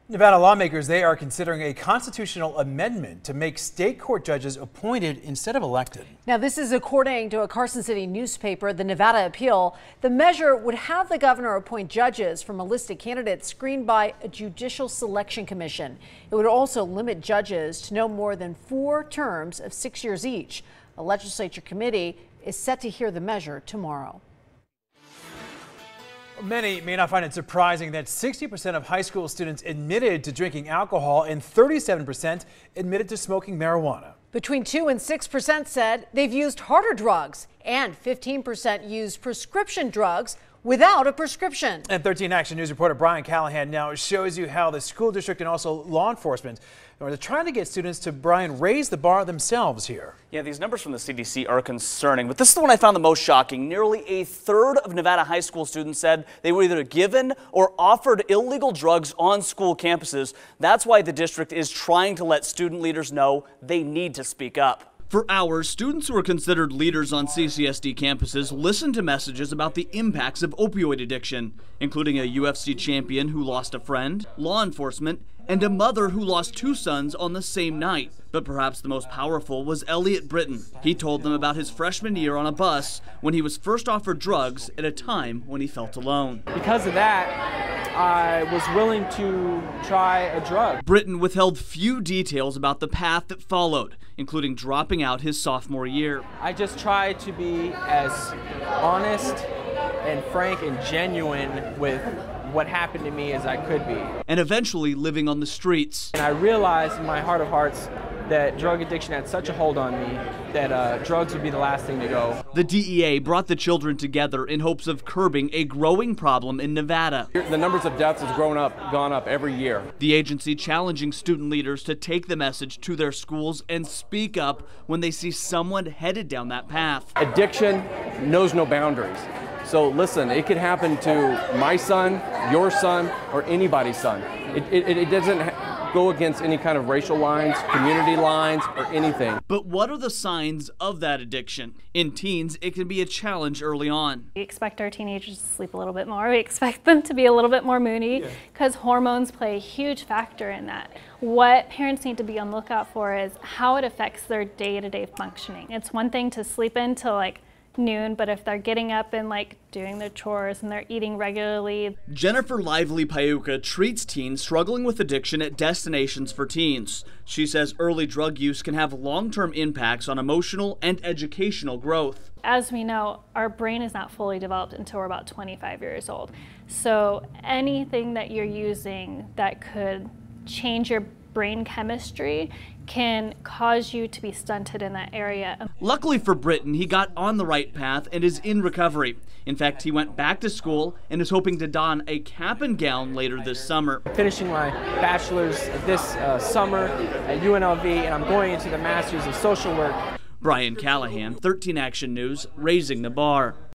Nevada lawmakers, they are considering a constitutional amendment to make state court judges appointed instead of elected. Now, this is according to a Carson City newspaper, the Nevada Appeal. The measure would have the governor appoint judges from a list of candidates screened by a judicial selection commission. It would also limit judges to no more than 4 terms of 6 years each. A legislature committee is set to hear the measure tomorrow. Many may not find it surprising that 60% of high school students admitted to drinking alcohol and 37% admitted to smoking marijuana. Between 2 and 6% said they've used harder drugs, and 15% used prescription drugs without a prescription. And 13 Action News reporter Brian Callahan now shows you how the school district and also law enforcement are trying to get students to, Brian, raise the bar themselves here. Yeah, these numbers from the CDC are concerning, but this is the one I found the most shocking. Nearly a third of Nevada high school students said they were either given or offered illegal drugs on school campuses. That's why the district is trying to let student leaders know they need to speak up. For hours, students who are considered leaders on CCSD campuses listened to messages about the impacts of opioid addiction, including a UFC champion who lost a friend, law enforcement, and a mother who lost 2 sons on the same night. But perhaps the most powerful was Elliot Britton. He told them about his freshman year on a bus when he was first offered drugs at a time when he felt alone. Because of that, I was willing to try a drug. Britton withheld few details about the path that followed, including dropping out his sophomore year. I just tried to be as honest and frank and genuine with what happened to me as I could be. And eventually living on the streets. And I realized in my heart of hearts that drug addiction had such a hold on me that drugs would be the last thing to go. The DEA brought the children together in hopes of curbing a growing problem in Nevada. The numbers of deaths has gone up every year. The agency challenging student leaders to take the message to their schools and speak up when they see someone headed down that path. Addiction knows no boundaries. So listen, it could happen to my son, your son, or anybody's son. It doesn't go against any kind of racial lines, community lines, or anything. But what are the signs of that addiction? In teens, it can be a challenge early on. We expect our teenagers to sleep a little bit more. We expect them to be a little bit more moody because hormones play a huge factor in that. What parents need to be on the lookout for is how it affects their day-to-day functioning. It's one thing to sleep in till like noon, but if they're getting up and doing their chores and they're eating regularly. Jennifer Lively Paiuka treats teens struggling with addiction at destinations for teens. She says early drug use can have long-term impacts on emotional and educational growth. As we know, our brain is not fully developed until we're about 25 years old. So anything that you're using that could change your brain chemistry can cause you to be stunted in that area. Luckily for Britton, he got on the right path and is in recovery. In fact, he went back to school and is hoping to don a cap and gown later this summer. Finishing my bachelor's this summer at UNLV, and I'm going into the master's of social work. Brian Callahan, 13 Action News, raising the bar.